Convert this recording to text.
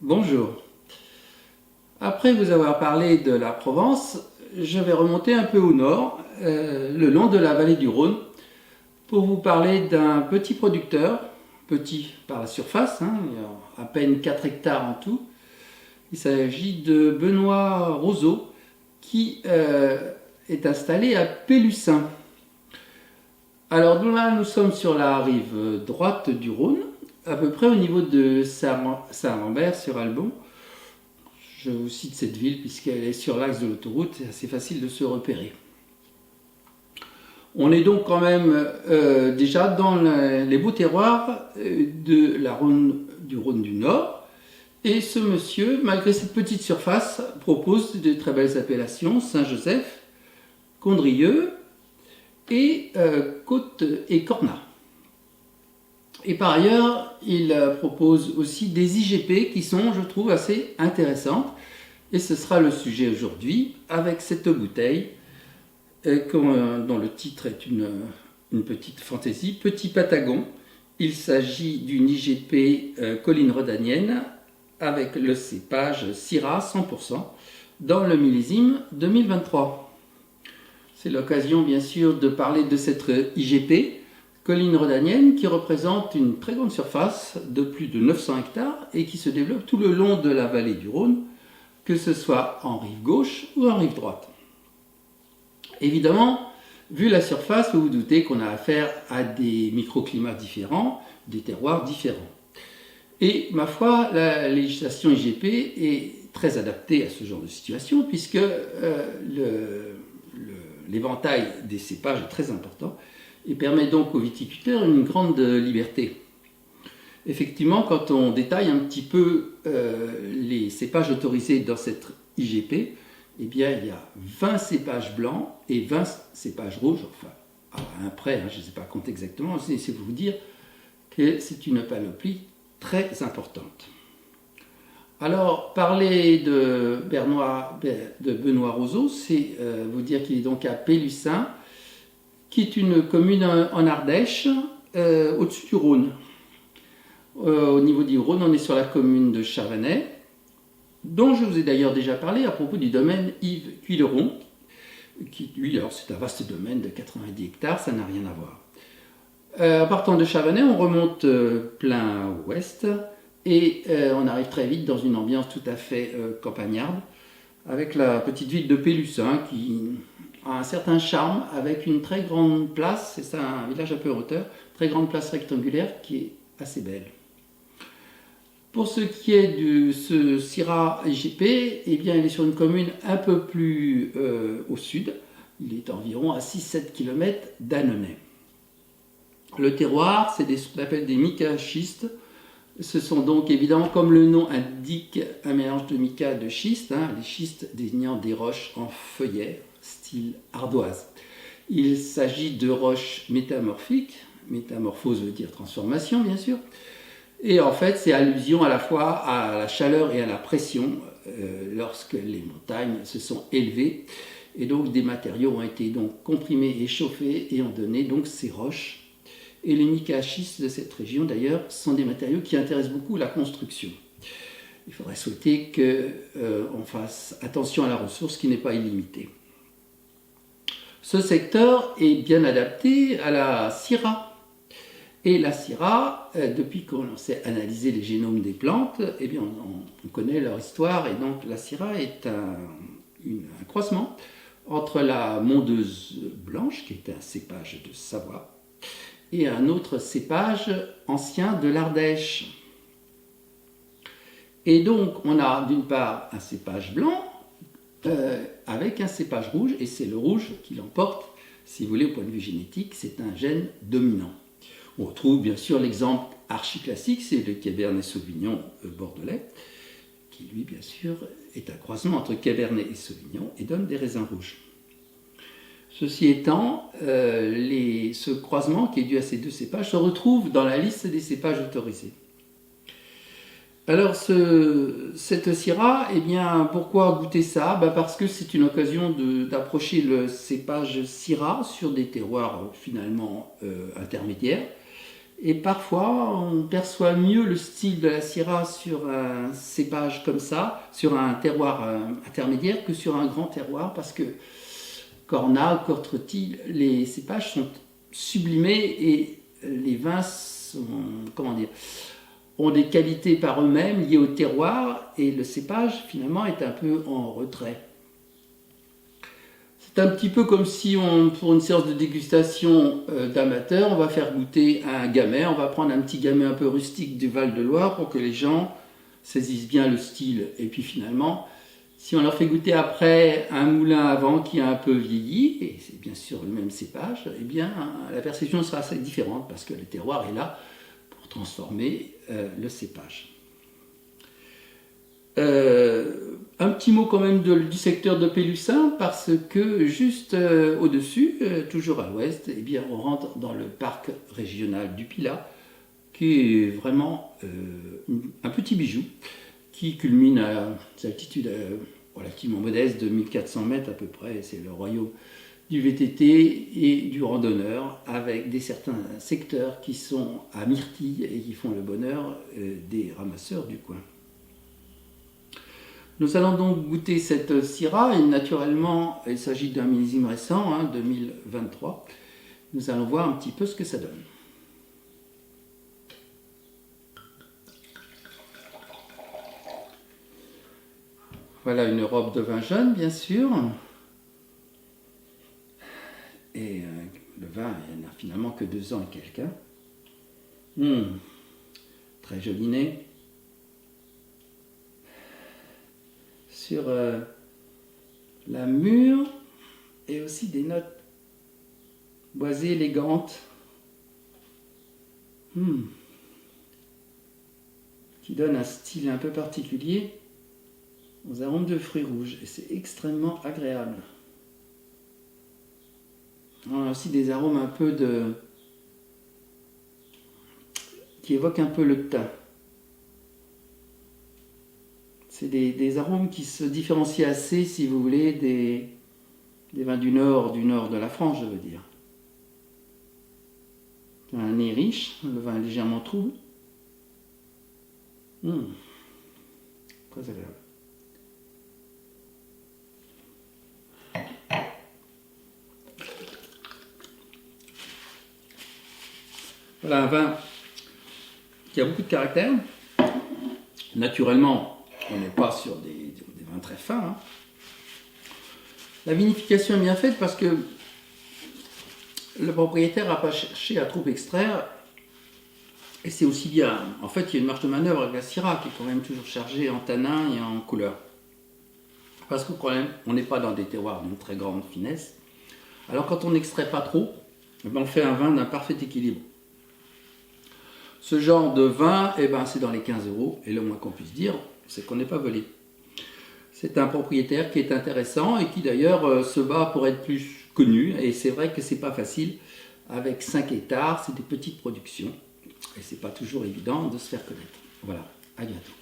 Bonjour. Après vous avoir parlé de la Provence, je vais remonter un peu au nord, le long de la vallée du Rhône, pour vous parler d'un petit producteur, petit par la surface, il y a à peine 4 hectares en tout. Il s'agit de Benoît Roseau, qui est installé à Pélussin. Alors là, nous sommes sur la rive droite du Rhône, à peu près au niveau de Saint-Lambert-sur-Albon. Je vous cite cette ville puisqu'elle est sur l'axe de l'autoroute, c'est assez facile de se repérer. On est donc quand même déjà dans les beaux terroirs du Rhône du Nord. Et ce monsieur, malgré cette petite surface, propose de très belles appellations: Saint-Joseph, Condrieu et Côte et Cornat. Et par ailleurs, il propose aussi des IGP qui sont, je trouve, assez intéressantes. Et ce sera le sujet aujourd'hui avec cette bouteille dont le titre est une petite fantaisie, Petit Patagon. Il s'agit d'une IGP colline rhodanienne avec le cépage Syrah 100% dans le millésime 2023. C'est l'occasion bien sûr de parler de cette IGP colline rhodanienne qui représente une très grande surface de plus de 900 hectares et qui se développe tout le long de la vallée du Rhône, que ce soit en rive gauche ou en rive droite. Évidemment, vu la surface, vous vous doutez qu'on a affaire à des microclimats différents, des terroirs différents. Et ma foi, la législation IGP est très adaptée à ce genre de situation puisque l'éventail des cépages est très important et permet donc aux viticulteurs une grande liberté. Effectivement, quand on détaille un petit peu les cépages autorisés dans cette IGP, eh bien, il y a 20 cépages blancs et 20 cépages rouges, enfin, à un près, je ne sais pas compter exactement, c'est pour vous dire que c'est une panoplie très importante. Alors, parler de Benoît Roseau, c'est vous dire qu'il est donc à Pélussin, qui est une commune en Ardèche, au-dessus du Rhône. Au niveau du Rhône, on est sur la commune de Chavanay, dont je vous ai d'ailleurs déjà parlé à propos du domaine Yves Cuilleron, qui lui, alors c'est un vaste domaine de 90 hectares, ça n'a rien à voir. En partant de Chavanay, on remonte plein ouest, et on arrive très vite dans une ambiance tout à fait campagnarde, avec la petite ville de Pélussin, qui a un certain charme, avec une très grande place, c'est ça, un village un peu en hauteur, très grande place rectangulaire qui est assez belle. Pour ce qui est de ce Syrah IGP, eh bien, il est sur une commune un peu plus au sud. Il est environ à 6-7 km d'Annonay. Le terroir, c'est ce qu'on appelle des micaschistes. Ce sont donc évidemment, comme le nom indique, un mélange de mica et de schiste, les schistes désignant des roches en feuillets, style ardoise. Il s'agit de roches métamorphiques, métamorphose veut dire transformation bien sûr, et en fait c'est allusion à la fois à la chaleur et à la pression lorsque les montagnes se sont élevées, et donc des matériaux ont été donc comprimés et chauffés et ont donné donc ces roches. Et les micaschistes de cette région, d'ailleurs, sont des matériaux qui intéressent beaucoup la construction. Il faudrait souhaiter qu'on fasse attention à la ressource qui n'est pas illimitée. Ce secteur est bien adapté à la Syrah. Et la Syrah, depuis qu'on sait analyser les génomes des plantes, eh bien on connaît leur histoire. Et donc la Syrah est un croisement entre la mondeuse blanche, qui est un cépage de Savoie, et un autre cépage ancien de l'Ardèche. Et donc on a d'une part un cépage blanc avec un cépage rouge, et c'est le rouge qui l'emporte, si vous voulez, au point de vue génétique, c'est un gène dominant. On retrouve bien sûr l'exemple archi-classique, c'est le Cabernet Sauvignon bordelais, qui lui bien sûr est un croisement entre Cabernet et Sauvignon et donne des raisins rouges. Ceci étant, ce croisement qui est dû à ces deux cépages se retrouve dans la liste des cépages autorisés. Alors cette Syrah, eh bien, pourquoi goûter ça? Parce que c'est une occasion d'approcher le cépage Syrah sur des terroirs finalement intermédiaires, Et parfois, on perçoit mieux le style de la Syrah sur un cépage comme ça, sur un terroir intermédiaire, que sur un grand terroir, parce que Corna, Cortre-Tilly, les cépages sont sublimés et les vins sont, comment dire, ont des qualités par eux-mêmes liées au terroir, et le cépage, finalement, est un peu en retrait. C'est un petit peu comme si, pour une séance de dégustation d'amateurs, on va faire goûter un gamay, on va prendre un petit gamay un peu rustique du Val-de-Loire pour que les gens saisissent bien le style. Et puis finalement, si on leur fait goûter après un moulin à vent qui a un peu vieilli, et c'est bien sûr le même cépage, eh bien la perception sera assez différente parce que le terroir est là pour transformer le cépage. Un petit mot quand même du secteur de Pélussin, parce que juste au-dessus, toujours à l'ouest, eh bien, on rentre dans le parc régional du Pilat, qui est vraiment un petit bijou, qui culmine à une altitude relativement modeste de 1400 mètres à peu près. C'est le royaume du VTT et du randonneur, avec certains secteurs qui sont à myrtille et qui font le bonheur des ramasseurs du coin. Nous allons donc goûter cette Syrah, et naturellement, il s'agit d'un millésime récent, 2023. Nous allons voir un petit peu ce que ça donne. Voilà une robe de vin jaune, bien sûr. Et le vin, il n'a finalement que 2 ans et quelques. Très joli nez. Sur la mûre et aussi des notes boisées élégantes qui donnent un style un peu particulier aux arômes de fruits rouges, et c'est extrêmement agréable. On a aussi des arômes un peu qui évoquent un peu le thym. C'est des arômes qui se différencient assez, si vous voulez, des vins du nord de la France, je veux dire. Un nez riche, le vin est légèrement trouble. Très agréable. Voilà un vin qui a beaucoup de caractère. Naturellement, on n'est pas sur des vins très fins. La vinification est bien faite parce que le propriétaire n'a pas cherché à trop extraire. Et c'est aussi bien. En fait, il y a une marge de manœuvre avec la Syrah qui est quand même toujours chargée en tanin et en couleur. Parce que quand même, on n'est pas dans des terroirs d'une très grande finesse. Alors quand on n'extrait pas trop, on fait un vin d'un parfait équilibre. Ce genre de vin, c'est dans les 15 €, et le moins qu'on puisse dire, c'est qu'on n'est pas volé. C'est un propriétaire qui est intéressant et qui d'ailleurs se bat pour être plus connu, et c'est vrai que c'est pas facile. Avec 5 hectares, c'est des petites productions, et c'est pas toujours évident de se faire connaître. Voilà, à bientôt.